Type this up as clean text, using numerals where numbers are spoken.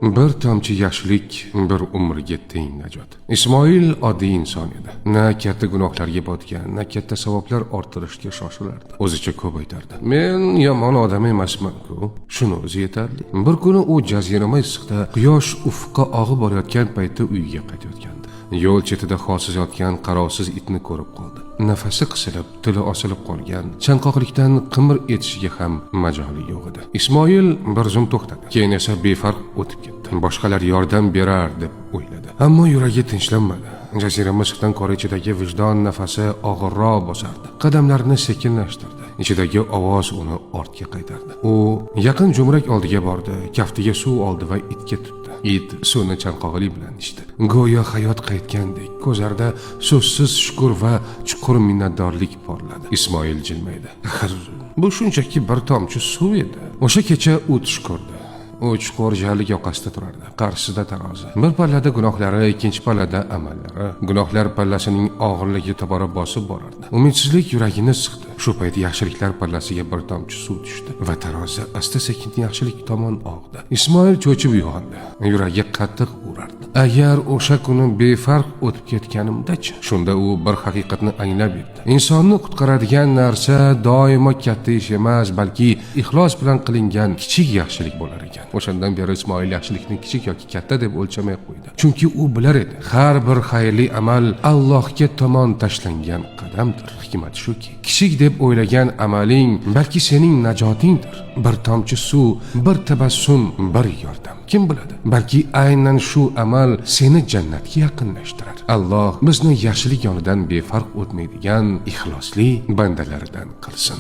Bir tomchi yaxshilik bir umrga teng najot. Ismoil oddiy inson edi. Na katta gunohlarga botgan, na katta savoblar orttirishga shoshilardi. O'zicha ko'p aytardi. Men yomon odam emasman-ku. Shuni o'zi yetarli. Bir kuni u jazirama issiqda quyosh ufqqa og'ib borayotgan paytda uyiga qaytayotgandi. Yo'l chetida holsiz yotgan qarovsiz itni ko'rib qoldi. Nafasi qisilib, tili osilib qolgan, chanqoqlikdan qimir etishiga ham majoli yo'q edi. Ismoil bir zum to'xtadi. Keyin esa befarq o'tib ketdi. Boshqalar yordam berar deb o'yladi. Ammo yuragi tinchlanmadi. Jazirama issiqdan qor ichidagi vijdon nafasi og'irroq bosardi. Qadamlarini sekinlashtirdi. Ichidagi ovoz uni ortga qaytardi. U yaqin jo'mrak oldiga bordi, kaftiga suv oldi va itga tutdi. It suvni chanqog'ili bilan ichdi. Go'yo hayot qaytgandek, ko'zlarida so'zsiz shukr va chuqur minnatdorlik porladi. Ismoil jilmaydi. Axir bu shunchaki bir tomchi suv edi. O'sha kecha u tush ko'rdi. U chuqur jarlik yoqasida turardi. Qarshisida tarozi. Bir pallada gunohlari, ikkinchi pallada amallari. Gunohlar pallasining og'irligi tobora bosib borardi. Umidsizlik yuragini siqdi. Shu payt yaxshiliklar pallasiga bir tomchi suv tushdi va tarozi asta-sekin yaxshilik tomon og'di. Ismoil cho'chib uyg'ondi. Yuragi qattiq urardi. Agar o'sha kuni befarq o'tib ketganimda-chi? Shunda u bir haqiqatni anglab yetdi. Insonni qutqaradigan narsa doimo katta ish emas, balki ixlos bilan qilingan kichik yaxshilik bo'lar ekan. O'shandan beri Ismoil yaxshilikni kichik yoki katta deb o'lchamay qo'ydi. Chunki u bilar edi, har bir xayrli amal Allohga tomon tashlangan qadamdir. Hikmat shuki, kichik deb o'ylagan amaling balki sening najotingdir. Bir tomchi suv, bir tabassum, bir yordam. Kim biladi? Balki aynan shu amal seni jannatga yaqinlashtirar. Alloh bizni yaxshilik yonidan befarq o'tmaydigan ixlosli bandalaridan qilsin.